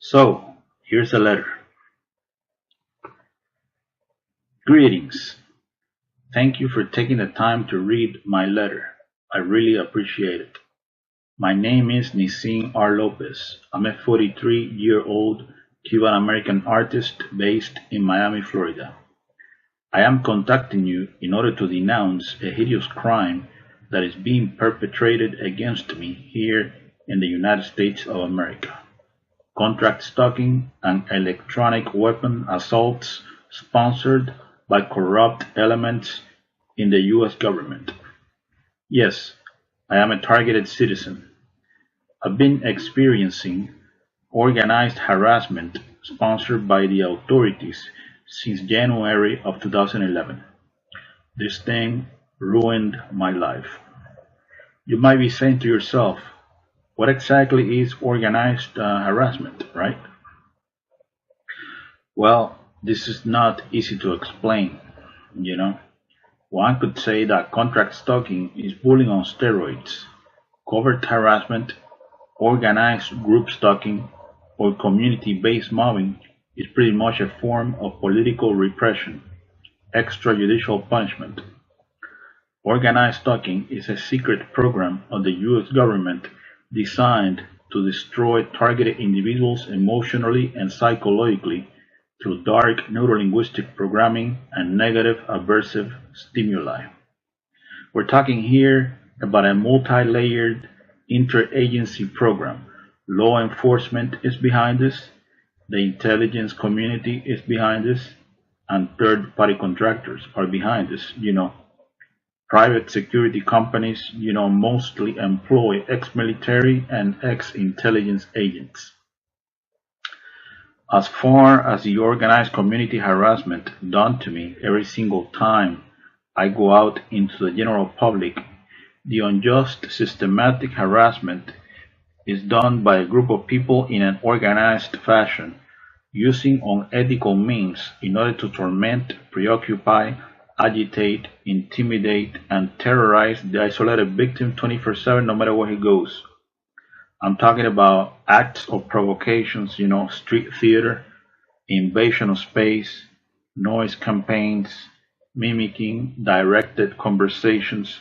So, here's a letter. Greetings. Thank you for taking the time to read my letter. I really appreciate it. My name is Nisin R. Lopez. I'm a 43-year-old Cuban American artist based in Miami, Florida. I am contacting you in order to denounce a hideous crime that is being perpetrated against me here in the United States of America. Contract stalking and electronic weapon assaults sponsored by corrupt elements in the US government. Yes, I am a targeted citizen. I've been experiencing organized harassment sponsored by the authorities since January of 2011. This thing ruined my life. You might be saying to yourself, what exactly is organized harassment, right? Well, this is not easy to explain, you know. One could say that contract stalking is bullying on steroids, covert harassment, organized group stalking, or community-based mobbing is pretty much a form of political repression, extrajudicial punishment. Organized stalking is a secret program of the US government designed to destroy targeted individuals emotionally and psychologically through dark neurolinguistic programming and negative aversive stimuli. We're talking here about a multi-layered interagency program. Law enforcement is behind this, the intelligence community is behind this, and third-party contractors are behind this. Private security companies, mostly employ ex-military and ex-intelligence agents. As far as the organized community harassment done to me every single time I go out into the general public, the unjust systematic harassment is done by a group of people in an organized fashion, using unethical means in order to torment, preoccupy, agitate, intimidate, and terrorize the isolated victim 24/7 no matter where he goes. I'm talking about acts of provocations, street theater, invasion of space, noise campaigns, mimicking directed conversations,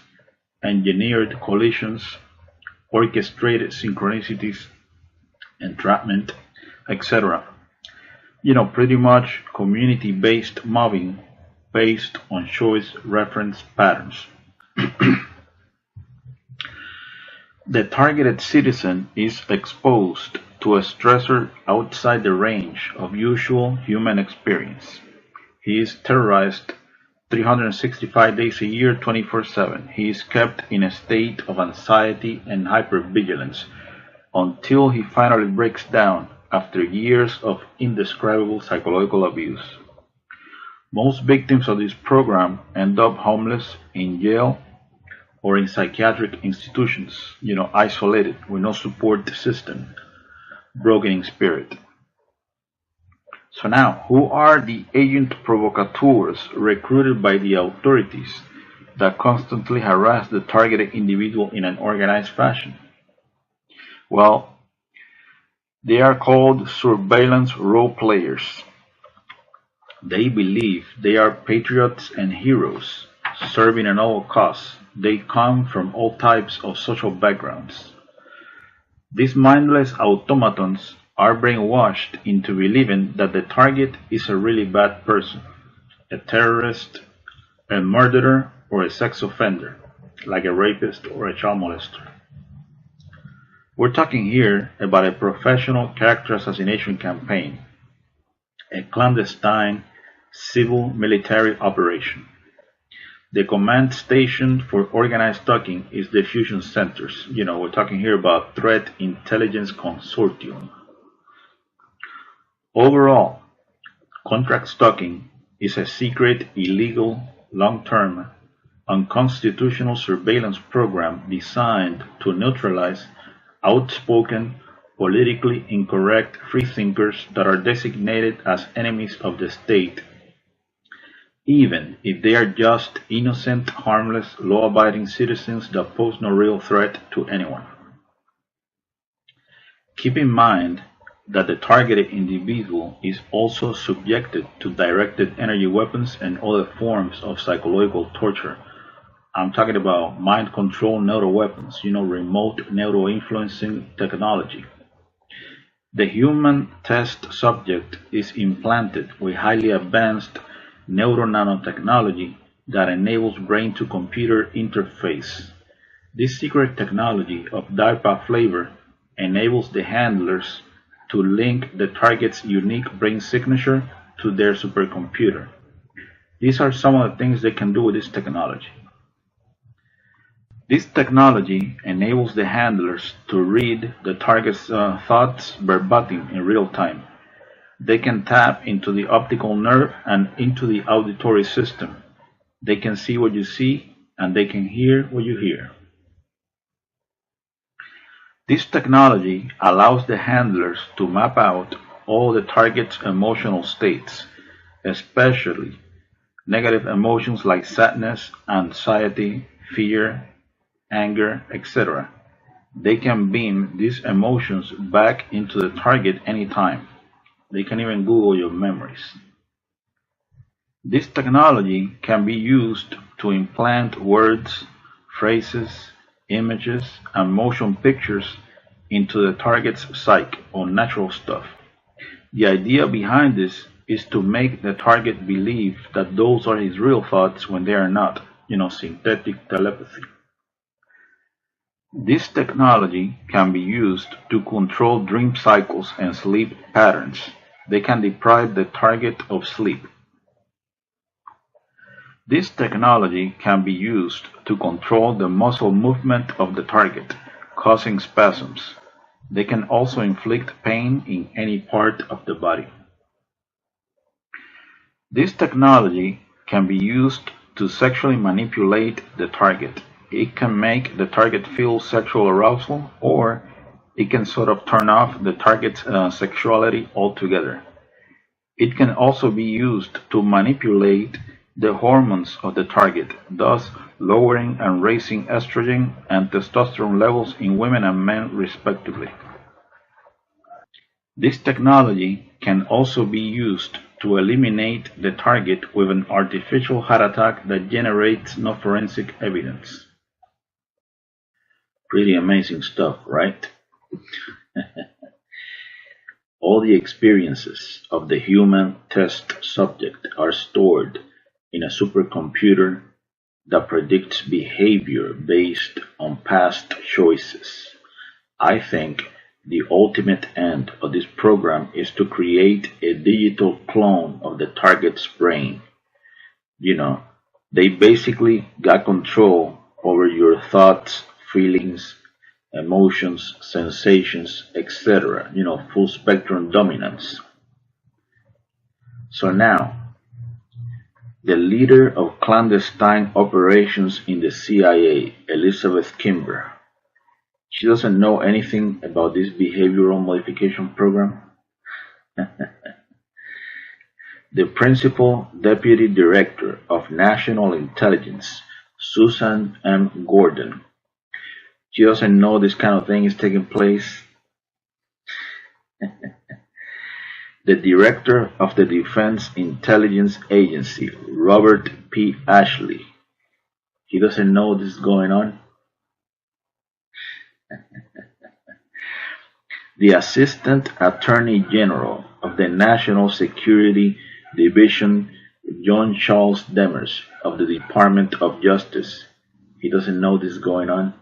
engineered collisions, orchestrated synchronicities, entrapment, etc. Pretty much community-based mobbing based on choice reference patterns. The targeted citizen is exposed to a stressor outside the range of usual human experience. He is terrorized 365 days a year, 24/7. He is kept in a state of anxiety and hypervigilance until he finally breaks down after years of indescribable psychological abuse. Most victims of this program end up homeless, in jail, or in psychiatric institutions, isolated with no support system, broken in spirit. So now, who are the agent provocateurs recruited by the authorities that constantly harass the targeted individual in an organized fashion? Well, they are called surveillance role players. They believe they are patriots and heroes, serving a noble cause. They come from all types of social backgrounds. These mindless automatons are brainwashed into believing that the target is a really bad person, a terrorist, a murderer, or a sex offender, like a rapist or a child molester. We're talking here about a professional character assassination campaign, a clandestine civil military operation. The command station for organized stalking is the fusion centers. We're talking here about Threat Intelligence Consortium. Overall, contract stalking is a secret, illegal, long-term, unconstitutional surveillance program designed to neutralize outspoken, politically incorrect freethinkers that are designated as enemies of the state, even if they are just innocent, harmless, law-abiding citizens that pose no real threat to anyone. Keep in mind that the targeted individual is also subjected to directed energy weapons and other forms of psychological torture. I'm talking about mind control neural weapons, remote neural influencing technology. The human test subject is implanted with highly advanced neuronanotechnology that enables brain-to-computer interface. This secret technology of DARPA flavor enables the handlers to link the target's unique brain signature to their supercomputer. These are some of the things they can do with this technology. This technology enables the handlers to read the target's thoughts verbatim in real time. They can tap into the optical nerve and into the auditory system. They can see what you see and they can hear what you hear. This technology allows the handlers to map out all the target's emotional states, especially negative emotions like sadness, anxiety, fear, anger, etc. They can beam these emotions back into the target anytime. They can even Google your memories. This technology can be used to implant words, phrases, images, and motion pictures into the target's psyche or natural stuff. The idea behind this is to make the target believe that those are his real thoughts when they are not, synthetic telepathy. This technology can be used to control dream cycles and sleep patterns. They can deprive the target of sleep. This technology can be used to control the muscle movement of the target, causing spasms. They can also inflict pain in any part of the body. This technology can be used to sexually manipulate the target. It can make the target feel sexual arousal, or it can sort of turn off the target's sexuality altogether. It can also be used to manipulate the hormones of the target, thus lowering and raising estrogen and testosterone levels in women and men respectively. This technology can also be used to eliminate the target with an artificial heart attack that generates no forensic evidence. Pretty amazing stuff, right? All the experiences of the human test subject are stored in a supercomputer that predicts behavior based on past choices. I think the ultimate end of this program is to create a digital clone of the target's brain. They basically got control over your thoughts, feelings, emotions, sensations, etc. Full spectrum dominance. So now, the leader of clandestine operations in the CIA, Elizabeth Kimber, she doesn't know anything about this behavioral modification program. The Principal Deputy Director of National Intelligence, Susan M. Gordon, she doesn't know this kind of thing is taking place. The Director of the Defense Intelligence Agency, Robert P. Ashley, he doesn't know this is going on. The Assistant Attorney General of the National Security Division, John Charles Demers of the Department of Justice, he doesn't know this is going on.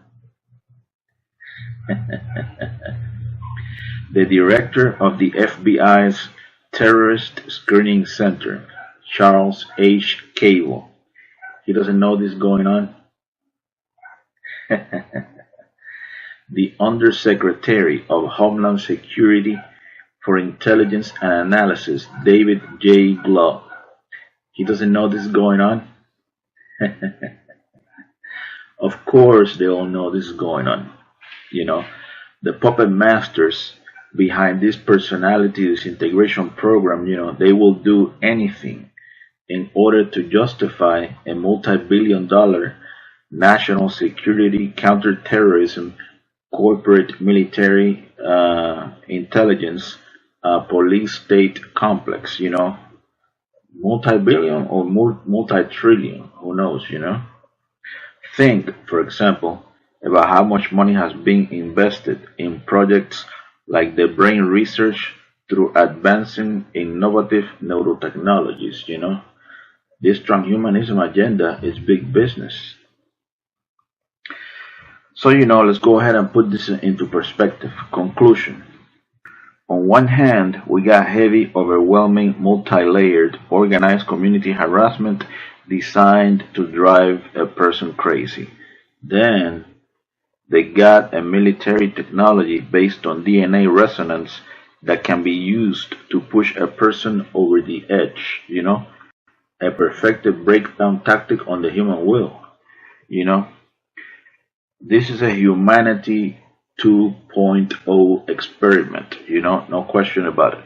The Director of the FBI's Terrorist Screening Center, Charles H. Cable, he doesn't know this is going on. The Undersecretary of Homeland Security for Intelligence and Analysis, David J. Glove, he doesn't know this is going on. Of course they all know this is going on. The puppet masters behind this personality disintegration program, they will do anything in order to justify a multi-billion-dollar national security, counterterrorism, corporate military intelligence police state complex, multi-billion or multi-trillion, who knows, Think, for example, about how much money has been invested in projects like the brain research through advancing innovative neurotechnologies. This transhumanism agenda is big business. So, let's go ahead and put this into perspective. Conclusion. On one hand, we got heavy, overwhelming, multi-layered, organized community harassment designed to drive a person crazy. Then they got a military technology based on DNA resonance that can be used to push a person over the edge, a perfected breakdown tactic on the human will. You know, this is a humanity 2.0 experiment, no question about it.